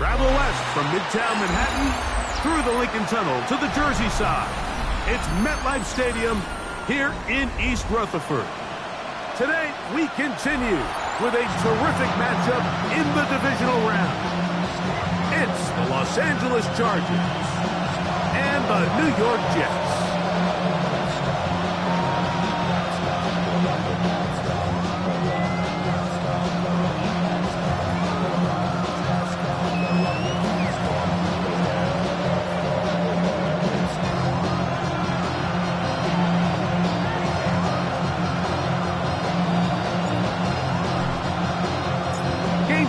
Travel west from Midtown Manhattan through the Lincoln Tunnel to the Jersey side. It's MetLife Stadium here in East Rutherford. Today, we continue with a terrific matchup in the divisional round. It's the Los Angeles Chargers and the New York Jets.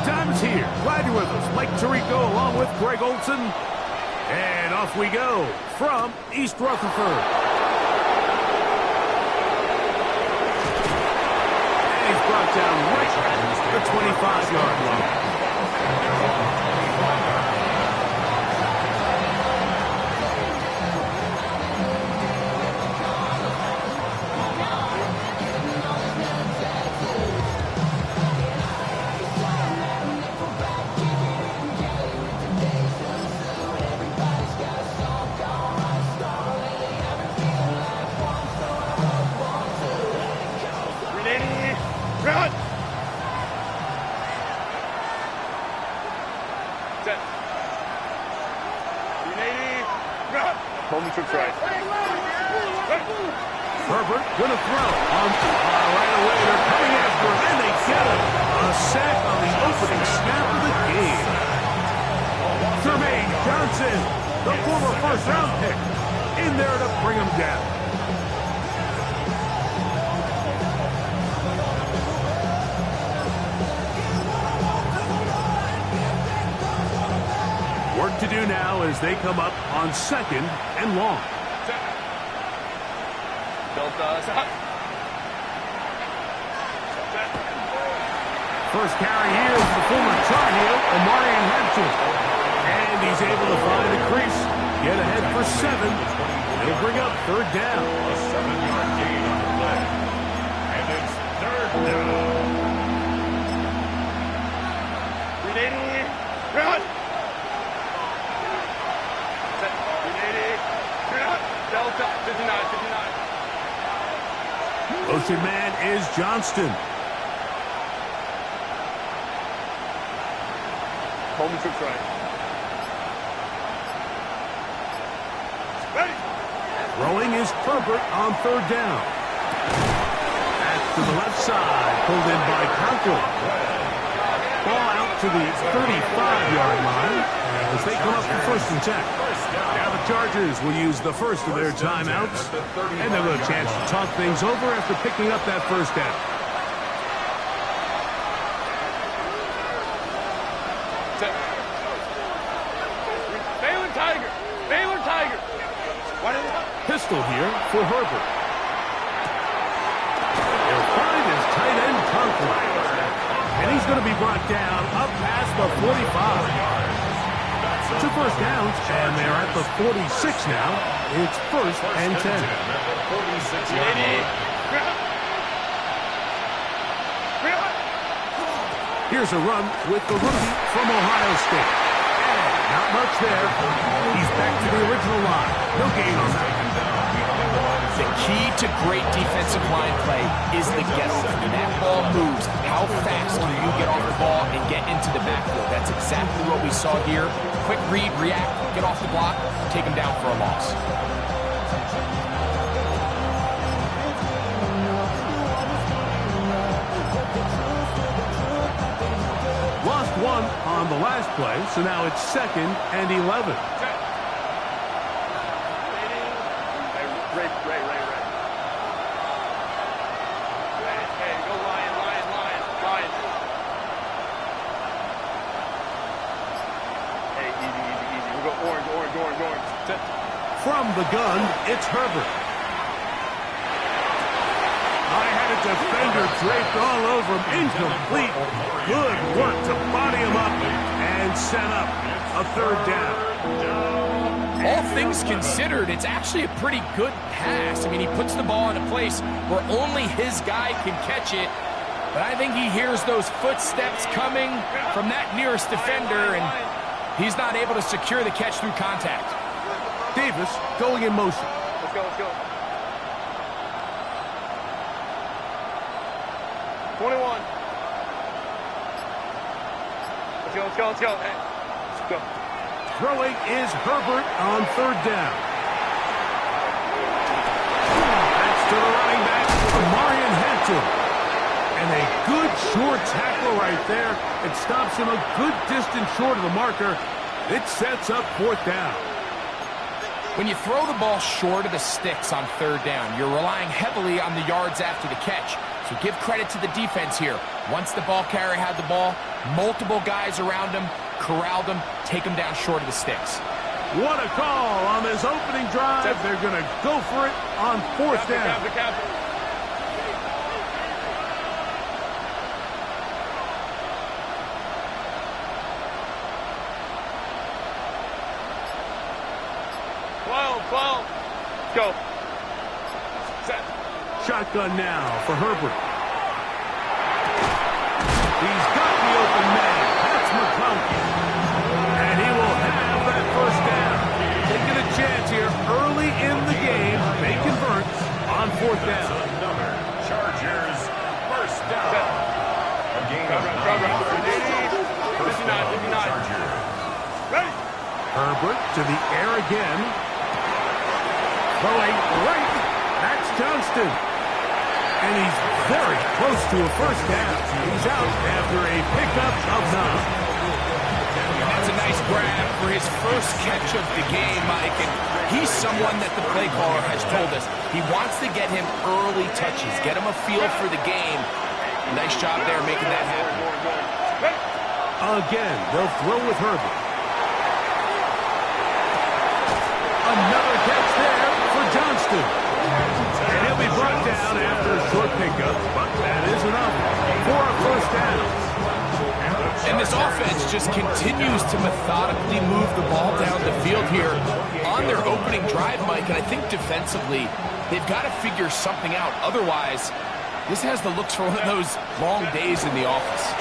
Time is here. Glad you're with us. Mike Tirico along with Greg Olson. And off we go from East Rutherford. And he's brought down right at the 25-yard line. Herbert gonna throw right away. They're coming after him, and they get him. A sack on the opening snap of the game. Jermaine Johnson, the former first-round pick, in there to bring him down. Work to do now as they come up on 2nd and long. First carry here is the former Tar Heel, Omarion Hudson. And he's able to find a crease, get ahead for 7. They'll bring up 3rd down. A 7-yard gain on the play. And it's 3rd down. Run! Delta, 59. Motion man is Johnston. Home trips right. Ready. Throwing is Herbert on 3rd down. Back to the left side, pulled in by Conklin. Ball out to the 35-yard line as they come up for 1st and 10. Now the Chargers will use the first of their timeouts, and they'll have a chance to talk things over after picking up that 1st down. Baylor Tiger. Pistol here for Herbert. They'll find his tight end Conklin. And he's going to be brought down up past the 45. 2 first downs, and they're at the 46 now. It's 1st and 10. Here's a run with the rookie from Ohio State. And not much there. He's back to the original line. No gain on that. The key to great defensive line play is the get-off. When that ball moves, how fast can you get off the ball and get into the backfield? That's exactly what we saw here. Quick read, react, get off the block, take him down for a loss. Lost 1 on the last play, so now it's 2nd and 11. From the gun, it's Herbert. I had a defender draped all over him. Incomplete. Good work to body him up and set up a 3rd down. All things considered, it's actually a pretty good pass. I mean, he puts the ball in a place where only his guy can catch it. But I think he hears those footsteps coming from that nearest defender, and He's not able to secure the catch through contact. Davis going in motion. Let's go, let's go. 21. Let's go, let's go, let's go. Hey, let's go. Throwing is Herbert on third down. That's to the running back, Marion Hampton. And a good short tackle right there. It stops him a good distance short of the marker. It sets up fourth down. When you throw the ball short of the sticks on third down, you're relying heavily on the yards after the catch. So give credit to the defense here. Once the ball carrier had the ball, multiple guys around him, corralled him, take him down short of the sticks. What a call on this opening drive. They're going to go for it on fourth down. Captain. 12. Go. Set. Shotgun now for Herbert. He's got the open man. That's Makaveli. And he will have that first down. Taking a chance here early in the game. They convert on fourth down. Chargers first down. A gain of 59. Ready. Herbert to the air again. Throwing right. That's Johnston. And he's very close to a first down. He's out after a pickup of 9. That's a nice grab for his first catch of the game, Mike. And he's someone that the play caller has told us he wants to get him early touches, get him a feel for the game. Nice job there making that happen. Again, they'll throw with Herbert. Another catch there for Johnston. And he'll be brought down after a short pickup, but that is enough for a first down. And this offense just continues to methodically move the ball down the field here on their opening drive, Mike. And I think defensively, they've got to figure something out. Otherwise, this has the looks for one of those long days in the office.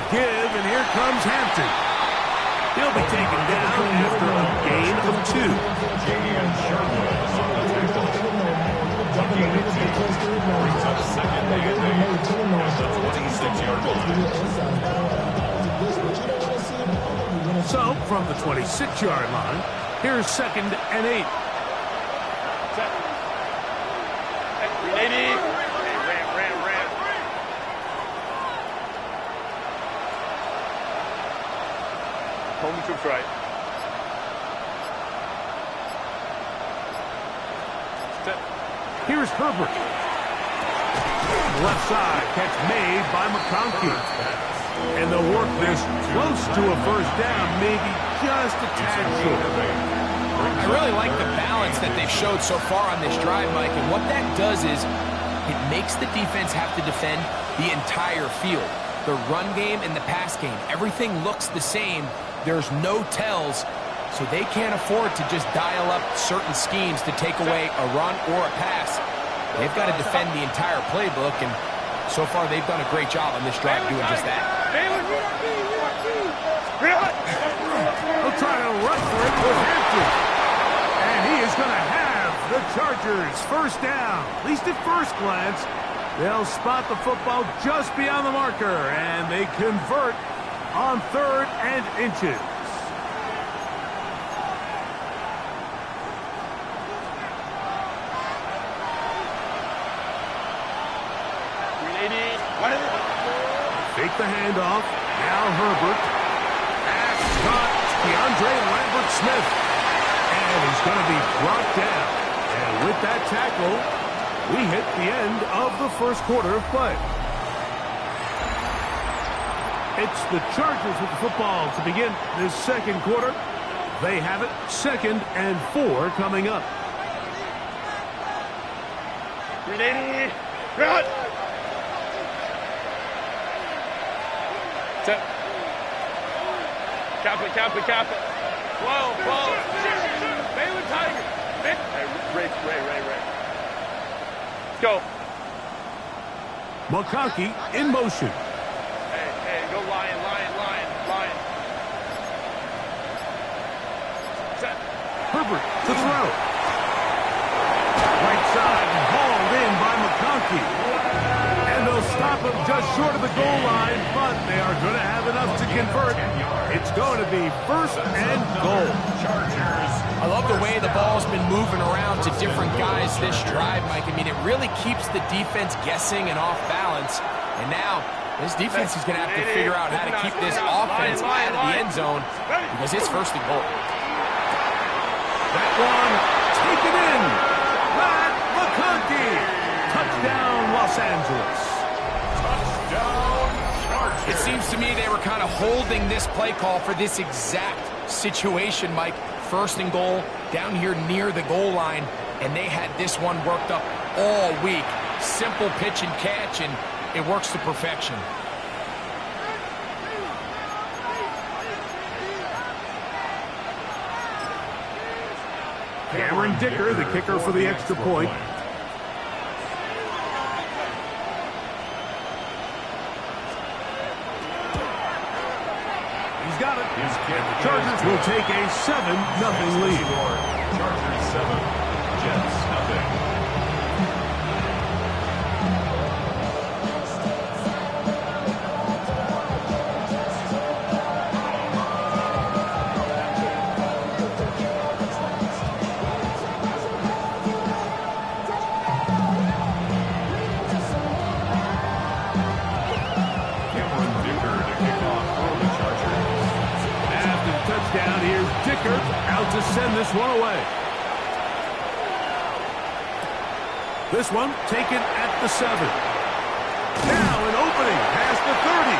Give, and here comes Hampton. He'll be taken down after a gain of 2. So, from the 26-yard line, here's 2nd and 8. Ram. Home troops right. Here's Herbert. Left side, catch made by Makaveli. And they'll work this close to a first down, maybe just a tad short. I really like the balance that they've showed so far on this drive, Mike. And what that does is it makes the defense have to defend the entire field. The run game and the pass game, everything looks the same. There's no tells, so they can't afford to just dial up certain schemes to take away a run or a pass. They've got to defend the entire playbook, and so far they've done a great job on this drive doing just that. They'll try to run for it with Hampton. And he is going to have the Chargers first down. At least at first glance, they'll spot the football just beyond the marker, and they convert on 3rd and inches. Fake the handoff. Now Herbert. Pass caught. DeAndre Lambert-Smith. And he's going to be brought down. And with that tackle, we hit the end of the first quarter of play. It's the Chargers with the football to begin this second quarter. They have it 2nd and 4 coming up. 380. Run. Set. Cap it. 12. Baylor Tiger. Hey, Ray. Let's go. Makaveli in motion. Hey, go Lion. to throw. Right side hauled in by Makaveli. And they'll stop him just short of the goal line, but they are going to have enough to convert. It's going to be first and goal. I love the way the ball's been moving around to different guys this drive, Mike. I mean, it really keeps the defense guessing and off balance. And now, this defense is going to have to figure out how to keep this offense out of the end zone because it's first and goal. That one taken in. Matt Makaveli. Touchdown, Los Angeles. Touchdown, Chargers. It seems to me they were kind of holding this play call for this exact situation, Mike. First and goal, down here near the goal line, and they had this one worked up all week. Simple pitch and catch, and it works to perfection. Cameron Dicker, the kicker for the extra point. He's got it. The Chargers will take a 7-0 lead. Chargers 7, Jets nothing. Down here's Dicker out to send this one away. This one taken at the 7. Now an opening past the 30.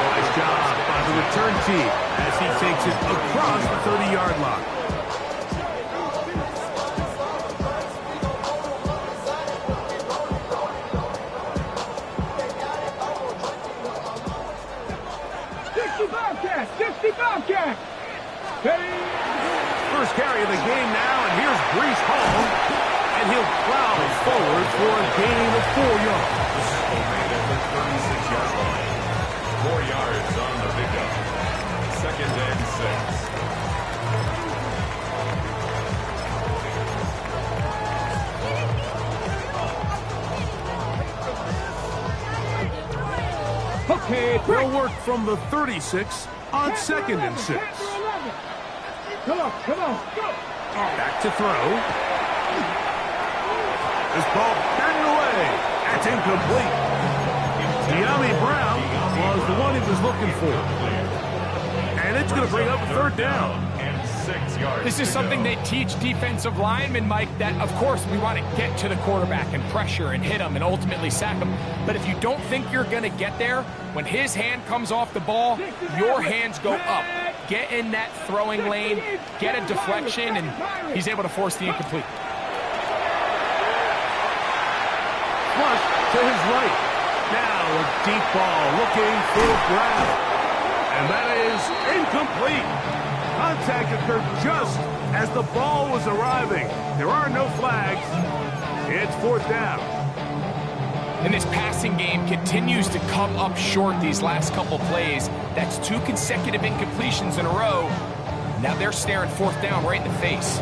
Nice job by the return team as he takes it across the 30-yard line. First carry of the game now, and here's Breece Hall, and he'll plow forward for a gain of 4 yards. Made at the 36-yard line. 4 yards on the pickup. 2nd and 6. Okay, they'll work from the 36 on 2nd and 6. Come on, go! Back to throw. This ball batted away. That's incomplete. De'Ami Brown was the one he was looking for. And it's going to bring up a 3rd down. And 6 yards. This is something they teach defensive linemen, Mike, that, of course, we want to get to the quarterback and pressure and hit him and ultimately sack him. But if you don't think you're going to get there, when his hand comes off the ball, your hands go up. Get in that throwing lane, get a deflection, and he's able to force the incomplete. Flush to his right. Now a deep ball looking for Brown. And that is incomplete. Contact occurred just as the ball was arriving. There are no flags. It's 4th down. And this passing game continues to come up short these last couple plays. That's 2 consecutive incompletions in a row. Now they're staring 4th down right in the face.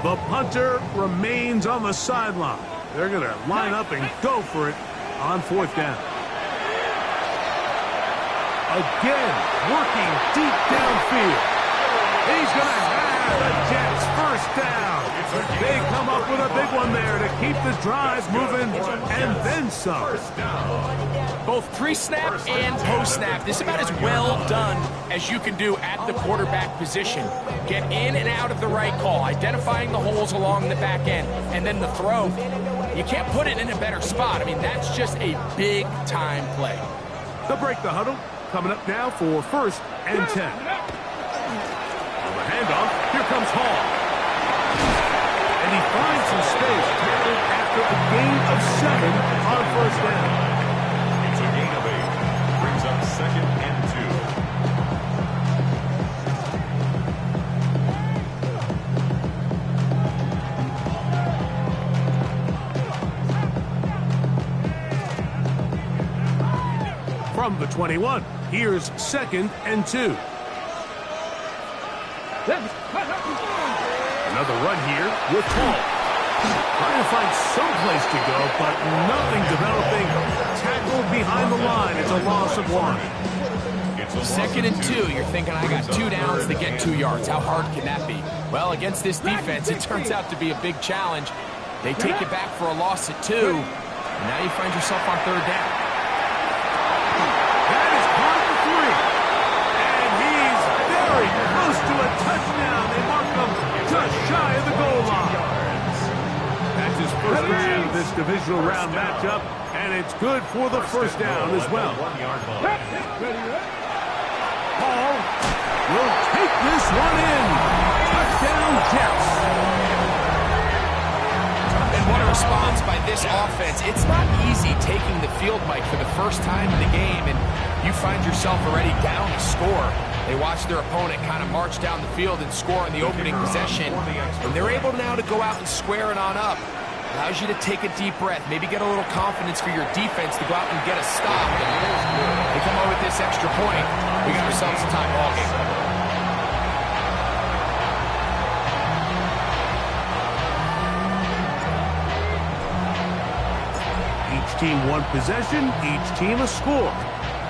The punter remains on the sideline. They're going to line up and go for it on 4th down. Again, working deep downfield. He's going to have the Jets first down. They come up with a big one there to keep the drive moving and then some. Both pre-snap and post-snap, this is about as well done as you can do at the quarterback position. Get in and out of the right call, identifying the holes along the back end, and then the throw. You can't put it in a better spot. I mean, that's just a big-time play. They'll break the huddle. Coming up now for 1st and 10. On the handoff, here comes Hall. And he finds some space tackled after a gain of 7 on 1st down. It's a gain of 8. Brings up 2nd and 2. From the 21, here's 2nd and 2. Another run here with Paul. Trying to find some place to go, but nothing developing. Tackled behind the line. It's a loss of 1. 2nd and 2. You're thinking, I got 2 downs to get 2 yards. How hard can that be? Well, against this defense, it turns out to be a big challenge. They take it back for a loss at 2. And now you find yourself on 3rd down. That is caught for 3. And he's very close to a touchdown. They mark him just shy of the goal line. That's his first down of this divisional round matchup, and it's good for the 1st down as well. Paul will take this one in. Touchdown, Jets. And what a response by this offense. It's not easy taking the field, Mike, for the first time in the game, and you find yourself already down to score. They watch their opponent kind of march down the field and score on the opening possession, and they're able now to go out and square it on up. Allows you to take a deep breath, maybe get a little confidence for your defense to go out and get a stop. And they come over with this extra point. We got ourselves a tie ball game. Each team one possession, each team a score.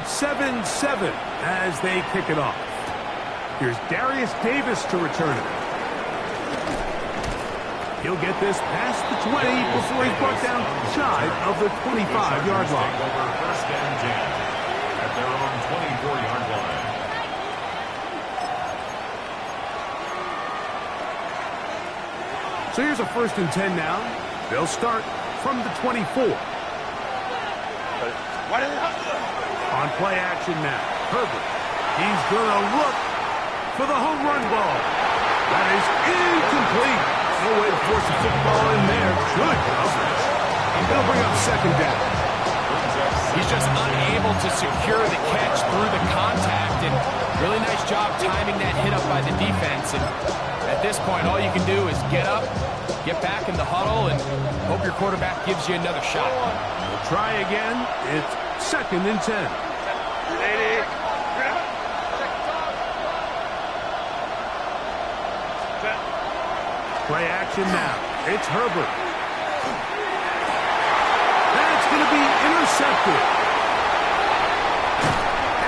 7-7 as they kick it off. Here's Darius Davis to return it. He'll get this past the 20 before he's brought down shy of the 25-yard line. Over 1st and 10 at their own 24-yard line. So here's a 1st and 10 now. They'll start from the 24. On play action now, Herbert. He's going to look for the home run ball. That is incomplete. No way to force a football in there. Good coverage. They'll bring up 2nd down. He's just unable to secure the catch through the contact, and really nice job timing that hit up by the defense. And at this point, all you can do is get up, get back in the huddle, and hope your quarterback gives you another shot. We'll try again. It's 2nd and 10. Play action now. It's Herbert. That's going to be intercepted.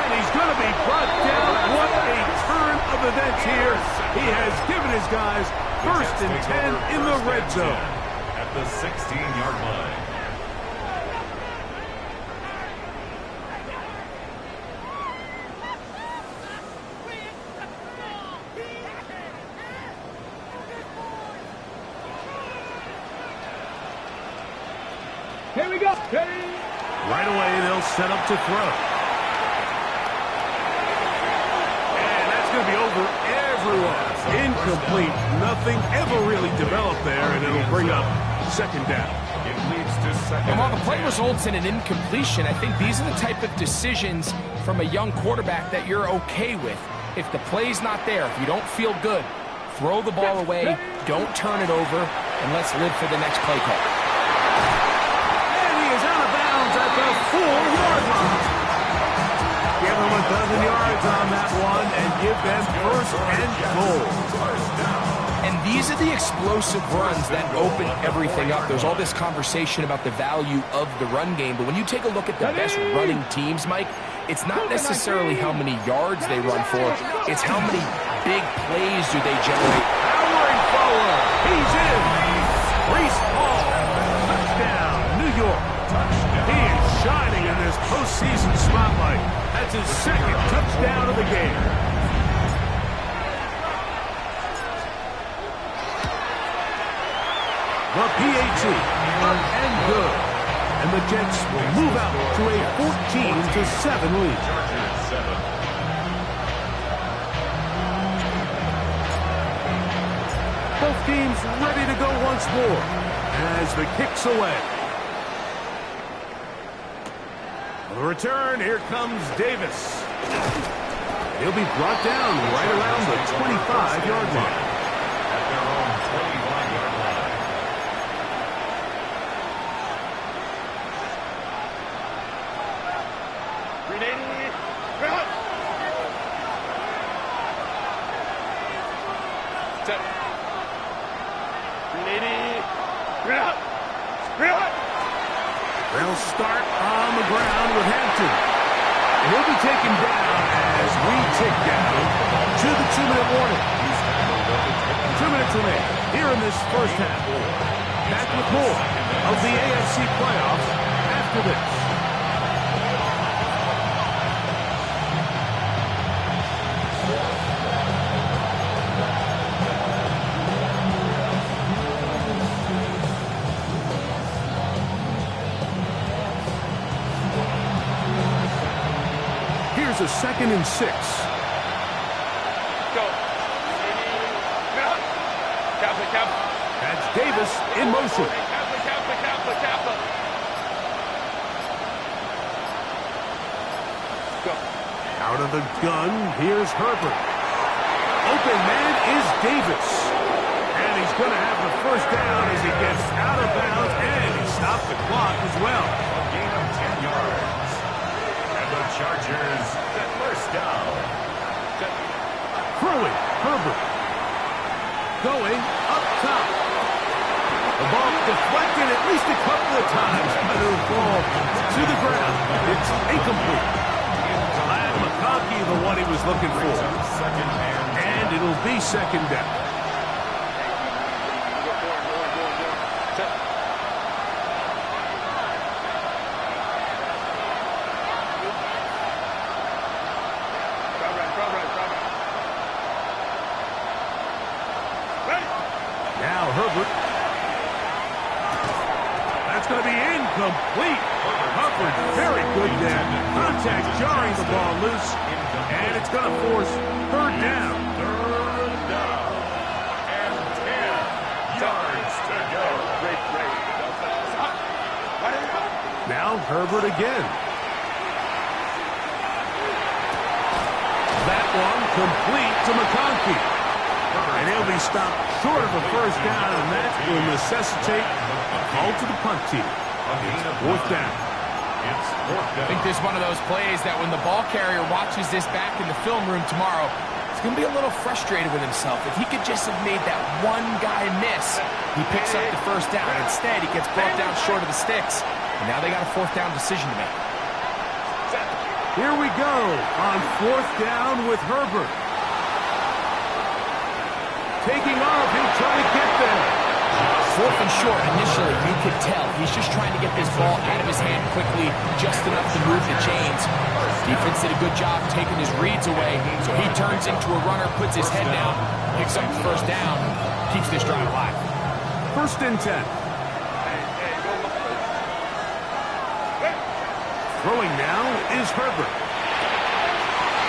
And he's going to be brought down. What a turn of events here. He has given his guys 1st and 10 in the red zone. At the 16-yard line. Here we go. Right away, they'll set up to throw. And that's going to be over everyone. Incomplete. Nothing ever really developed there, and it'll bring up 2nd down. It leads to 2nd. And while the play results in an incompletion, I think these are the type of decisions from a young quarterback that you're okay with. If the play's not there, if you don't feel good, throw the ball away, don't turn it over, and let's live for the next play call. At the 4-yard line. Give them 12 yards on that one and give them 1st and goal. And these are the explosive runs that open everything up. There's all this conversation about the value of the run game, but when you take a look at the best running teams, Mike, it's not necessarily how many yards they run for, it's how many big plays do they generate. Powering forward. He's in. Reese Hall. Touchdown, New York. He is shining in this postseason spotlight. That's his 2nd touchdown of the game. The PAT up and good. And the Jets will move out to a 14-7 lead. Both teams ready to go once more as the kick's away. The return, here comes Davis. He'll be brought down right around the 25-yard line. At their own 25-yard line. start on the ground with Hampton. And he'll be taken down as we tick down to the 2-minute warning. 2 minutes remain here in this first half. Back with more of the AFC playoffs after this. Here's a 2nd and 6. Go. That's Davis in motion. Go. Out of the gun, here's Herbert. Open man is Davis. And he's going to have the first down as he gets out of bounds, and he stopped the clock as well. A gain of 10 yards. And the Chargers at first down. Throwing, Herbert. Going up top. The ball deflected at least a couple of times, but it'll fall to the ground. It's incomplete. Glad Makaveli, the one he was looking for. And it'll be 2nd down. Now Herbert. That's going to be incomplete. Hubbard, very good there. Contact jarring the ball loose. And it's going to force 3rd down. 3rd down. And 10 yards to go. Now Herbert again. That one complete to Makaveli. And he'll be stopped short of a first down, and that will necessitate a call to the punt team. Fourth down. I think this is one of those plays that when the ball carrier watches this back in the film room tomorrow, he's going to be a little frustrated with himself. If he could just have made that one guy miss, he picks up the first down. Instead, he gets brought down short of the sticks, and now they got a 4th down decision to make. Here we go on 4th down with Herbert. Taking off, he'll try to get there. 4th and short, initially, you could tell he's just trying to get this ball out of his hand quickly, just enough to move the chains. Defense did a good job taking his reads away, so he turns into a runner, puts his head down, picks up the first down, keeps this drive alive. 1st and 10. Throwing now is Herbert.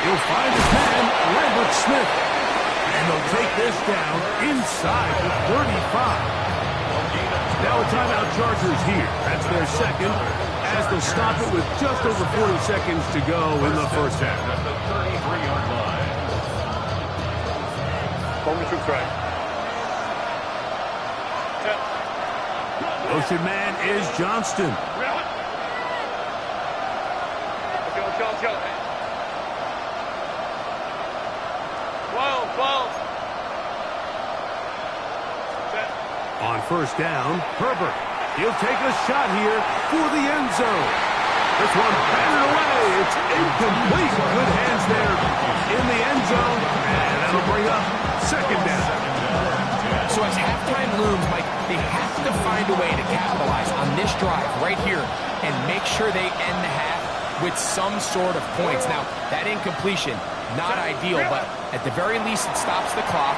He'll find his man, Lambert Smith. And they'll take this down inside the 35. Now a timeout Chargers here. That's their 2nd, as they'll stop it with just over 40 seconds to go in the first half. At the 33-yard line. Motion man is Johnston. On first down, Herbert. He'll take a shot here for the end zone. This one batted away. It's incomplete. Good hands there in the end zone. And that'll bring up 2nd down. So as halftime looms, Mike, they have to find a way to capitalize on this drive right here and make sure they end the half with some sort of points. Now, that incompletion, not ideal, but at the very least it stops the clock.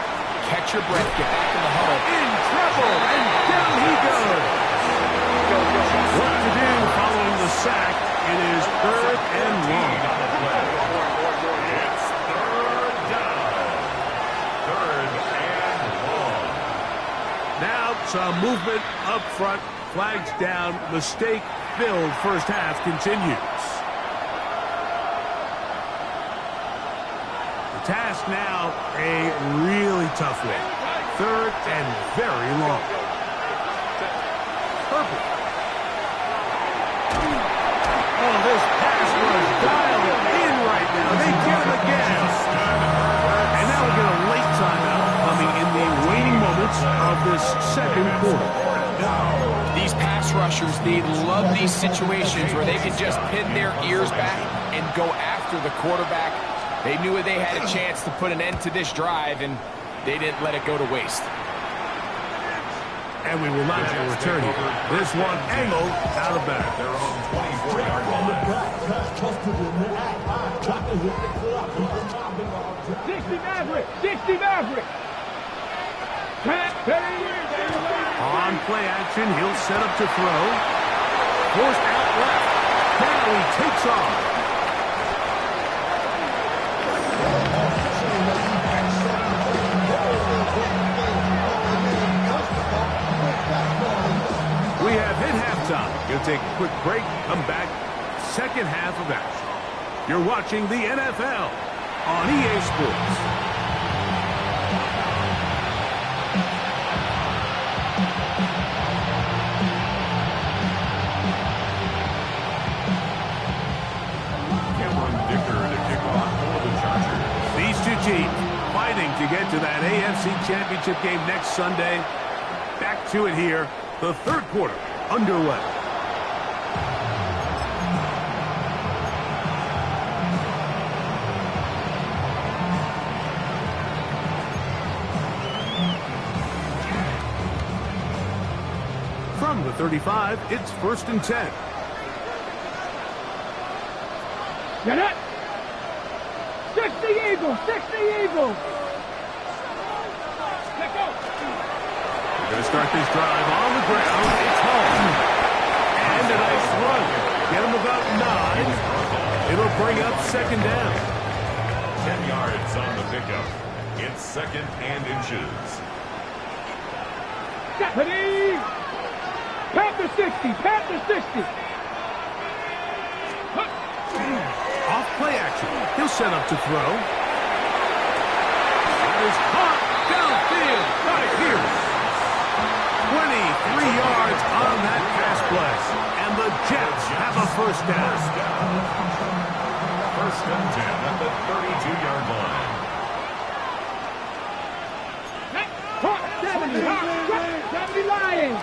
Catch your breath, get back in the huddle. In trouble, and down he goes. What to do following the sack? It is 3rd and long. It's 3rd down. 3rd and long. Now some movement up front. Flags down. Mistake-filled first half continues. The task now, a really tough one. 3rd and very long. Herbert. Oh, this pass was dialed in right now. They get him again. And now we get a late timeout coming in the waning moments of this 2nd quarter. These pass rushers, they love these situations where they can just pin their ears back and go after the quarterback. They knew they had a chance to put an end to this drive, and they didn't let it go to waste. And we will not have a return here. This one angled out of bounds. Their own 24-yard line. 60 Maverick! 60 Maverick! On play action, he'll set up to throw. Forced out left. Now he takes off. We have hit halftime. He'll take a quick break, come back, second half of action. You're watching the NFL on EA Sports. These two teams fighting to get to that AFC Championship game next Sunday. Back to it here. The third quarter underway. From the 35, it's 1st and 10. Get it! 60 Eagles! 60 Eagles! Let go! Going to start this drive on the ground. It's home. And a nice run. Get him about 9. It'll bring up second down. 10 yards on the pickup. It's 2nd and inches. Stephanie! Panther 60! Panther 60! Off play action. He'll set up to throw. That is caught downfield by Pierce. 23 yards on that pass play. And the Jets have a first down. 1st and 10 at the 32-yard line. 70 Lions!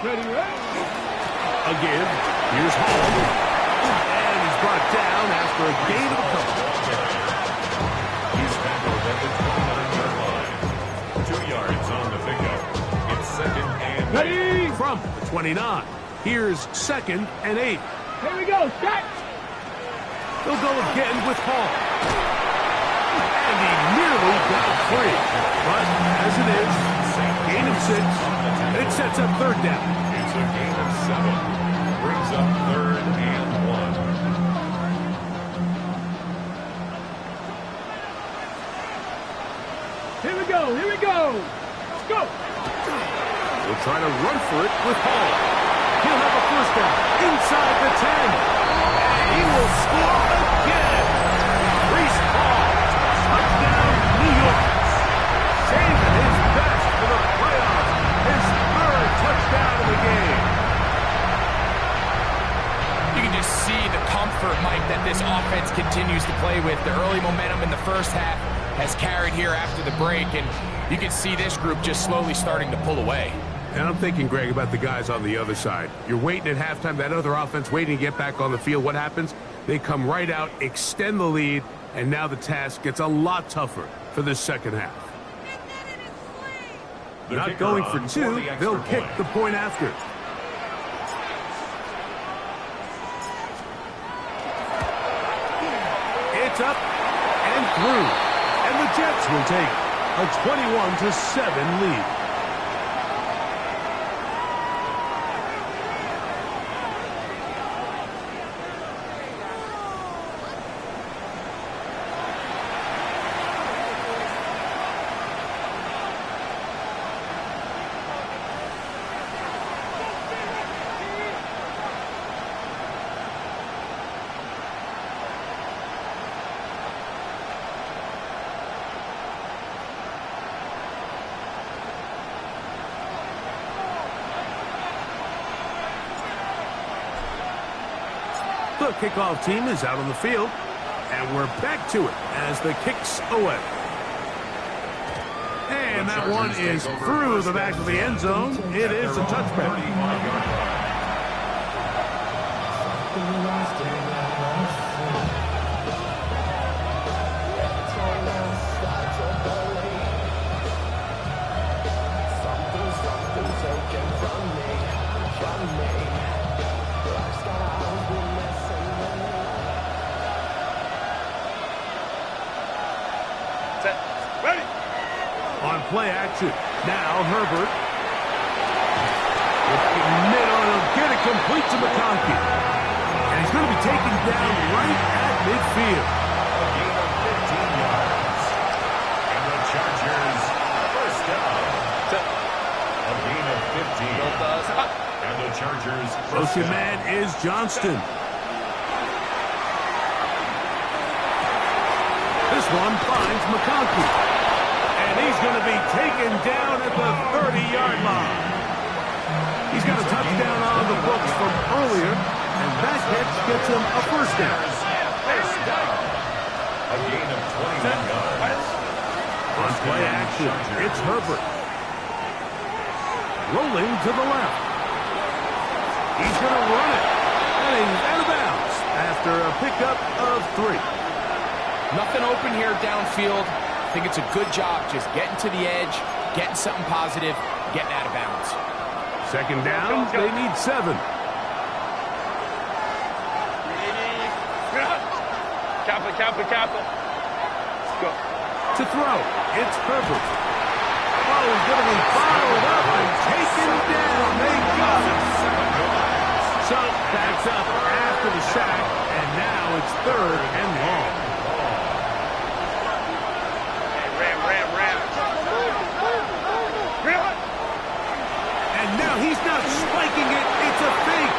Ready, right? A give. Here's Hall. And he's brought down after a gain of a couple. He's tackled at the 29-yard line. 2 yards on the pickup. It's 2nd and 8. Ready? From the 29. Here's 2nd and 8. Here we go, set! They'll go again with Hall. And he nearly got free. But as it is, gain of 6. It sets up third down. It's a gain of 7. Brings up 3rd and 1. Here we go, here we go! Go! We'll try to run for it with Hall. He'll have a first down inside the 10. And he will score again. Reese Hall, touchdown, New York. Saving his best for the playoffs. His 3rd touchdown of the game. You can just see the comfort, Mike, that this offense continues to play with. The early momentum in the first half has carried here after the break, and you can see this group just slowly starting to pull away. And I'm thinking, Greg, about the guys on the other side. You're waiting at halftime, that other offense waiting to get back on the field. What happens? They come right out, extend the lead, and now the task gets a lot tougher for this second half. Not going for 2, they'll kick the point after. It's up and through. And the Jets will take a 21-7 lead. The kickoff team is out on the field, and we're back to it as the kick's away. And that one is through the back of the end zone. It is a touchback. Set. Ready. On play action. Now Herbert. He'll get it complete to McConkey. And he's going to be taken down right at midfield. A gain of 15 yards. And the Chargers, first down. A gain of 15. And the Chargers, first Motion down. man is Johnston. This one finds McConkey. And he's going to be taken down at the 30-yard line. He's got a touchdown on the books from earlier, and that catch gets him a first down. First down. A gain of 21 yards. On play action, it's Herbert. Rolling to the left. He's going to run it. And he's out of bounds after a pickup of 3. Nothing open here downfield. I think it's a good job just getting to the edge, getting something positive, getting out of bounds. Second down, they need 7. Kappa. Let's go. To throw, it's Herbert. Oh, he's going to be followed up and taken down. They got it. So, backs up after the sack, and now it's 3rd and long. Ram. And now he's not spiking it, it's a fake.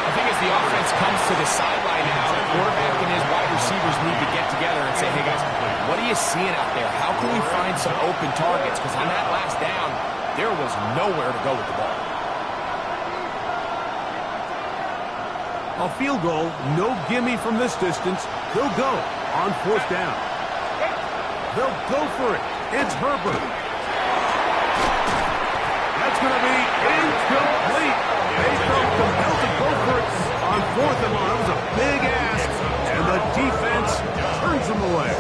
I think as the offense comes to the sideline now, the quarterback and his wide receivers need to get together and say, hey guys, what are you seeing out there? How can we find some open targets? Because on that last down, there was nowhere to go with the ball. A field goal, no gimme from this distance. They'll go on 4th down. They'll go for it. It's Herbert. That's going to be incomplete. They felt compelled to go for it on 4th and long. It was a big ask, and the defense turns them away.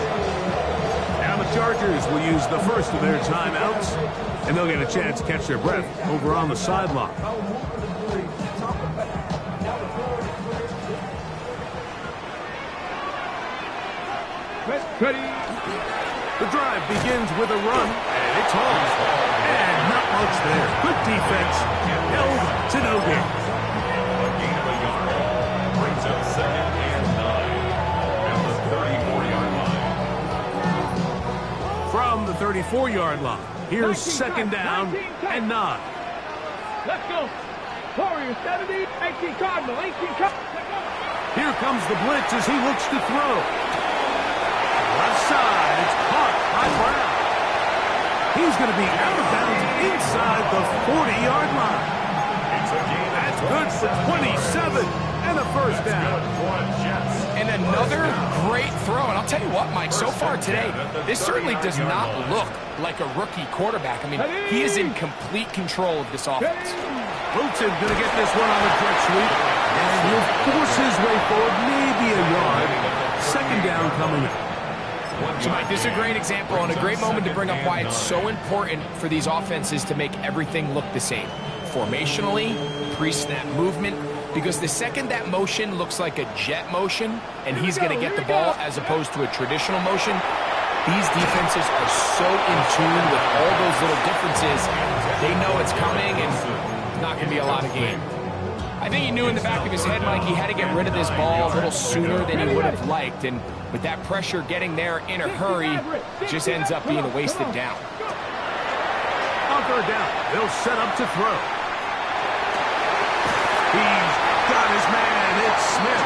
Now the Chargers will use the first of their timeouts, and they'll get a chance to catch their breath over on the sideline. Ready. The drive begins with a run, and it's home. And not much there. Good defense. Held to no gain. A gain of a yard. Brings up 2nd and 9. At the 34-yard line. From the 34-yard line, here's 2nd down and 9. Let's go. Warriors 70, 18 Cardinal, 18 Cardinal. Here comes the blitz as he looks to throw. Left side, it's caught by Brown. He's going to be out of bounds inside the 40-yard line. That's good for 27 and a first down. And another great throw. And I'll tell you what, Mike, so far today, this certainly does not look like a rookie quarterback. I mean, he is in complete control of this offense. Wilson going to get this one on the jet sweep. And he'll force his way forward, maybe a yard. 2nd down coming up. So, Mike, this is a great example and a great moment to bring up why it's so important for these offenses to make everything look the same. Formationally, pre-snap movement, because the second that motion looks like a jet motion and he's going to get the ball as opposed to a traditional motion, these defenses are so in tune with all those little differences. They know it's coming and it's not going to be a lot of game. I think he knew in the back of his head, Mike, he had to get rid of this ball a little sooner than he would have liked. And with that pressure getting there in a hurry, it just ends up being a wasted down. On 3rd down, they'll set up to throw. He's got his man. It's Smith.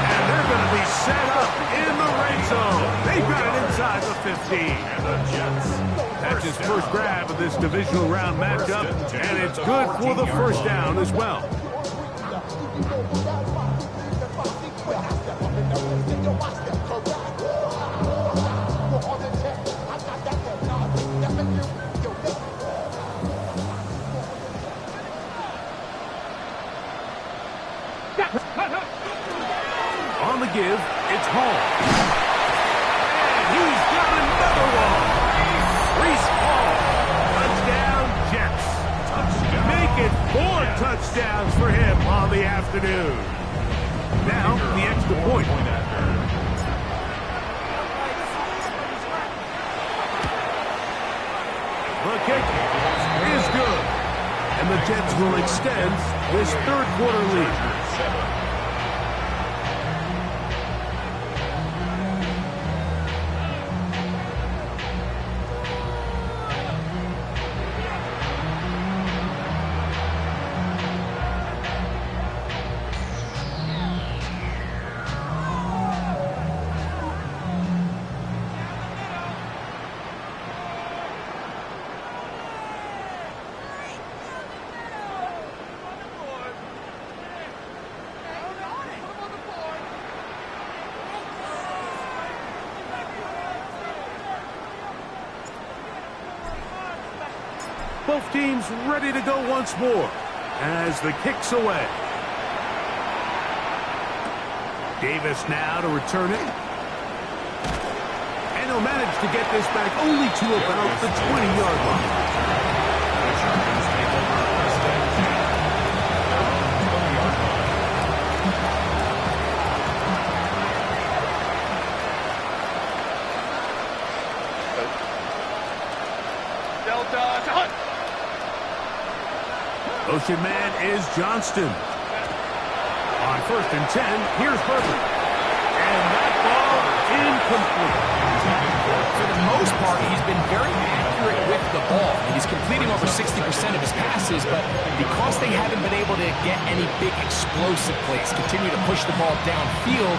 And they're going to be set up in the red zone. They've got it inside the 15. And the Jets. That's his first grab of this divisional round matchup, and it's good for the first down as well. On the give, it's Hall. And he's got another one. Reese Hall. Touchdown, Jets. Make it 4 touchdowns for him on the afternoon. Now, the extra point. the Jets will extend this third quarter lead. Both teams ready to go once more as the kick's away. Davis now to return it. And he'll manage to get this back only to about the 20-yard line. Ocean man is Johnston. On 1st and 10, here's Burton. And that ball incomplete. For the most part, he's been very accurate with the ball. He's completing over 60% of his passes, but because they haven't been able to get any big explosive plays, continue to push the ball downfield,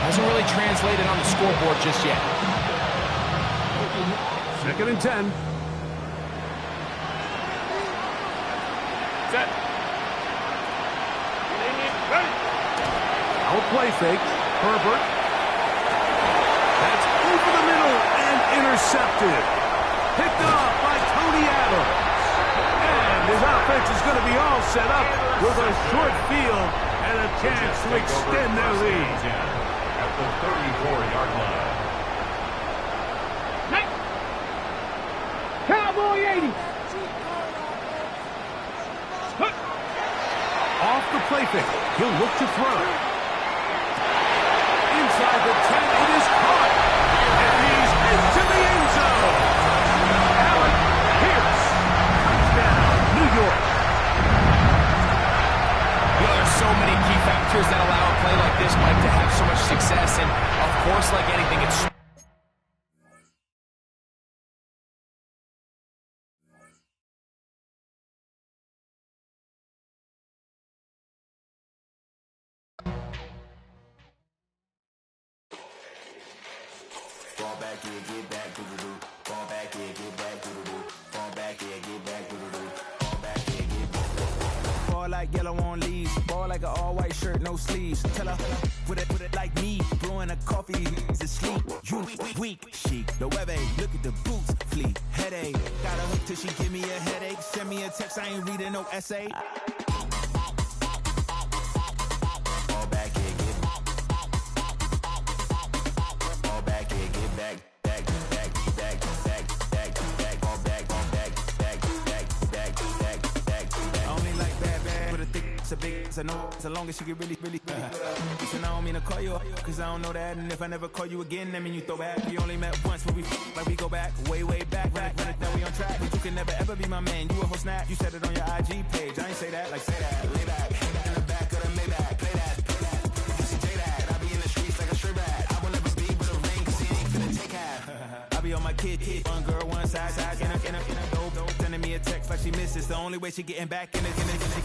hasn't really translated on the scoreboard just yet. 2nd and 10. Set. Out play fake. Herbert. That's over the middle and intercepted. Picked off by Tony Adams. And his offense is going to be all set up with a short field and a chance to extend their lead. At the 34-yard line. Cowboy 80. Off the play fake. He'll look to throw. Inside the 10, it is caught. And he's into the end zone. Alec Pierce. Touchdown, New York. There's so many key factors that allow a play like this, Mike, to have so much success. And, of course, like anything, it's... Fall back here, get back, doo-doo-doo. Fall back here, get back, doo-doo-doo. Fall back here, get back, doo-doo-doo. Fall back here, get back. Fall like yellow on leaves. Ball like an all-white shirt, no sleeves. Tell her, put it like me. Blowing a coffee, he's asleep. You weak, chic. The web look at the boots, fleet. Headache. Got a hook till she give me a headache. Send me a text, I ain't reading no essay. Fall back here, get back. Fall back here, get back. It's a big, it's a no, so long as she get really Listen, I don't mean to call you up, cause I don't know that. And if I never call you again, that mean you throw back. We only met once when we like we go back, way back. Run it, then we on track. But you can never ever be my man. You a whole snap, you said it on your IG page. I ain't say that, like say that. Lay back, in the back of the Maybach. Play that. This is J-Dad, I be in the streets like a stray rat. I will never speak with a ring, cause he ain't finna take half. I be on my kid, one girl, one side, in a dope. Sending me a text like she misses. The only way she getting back in it.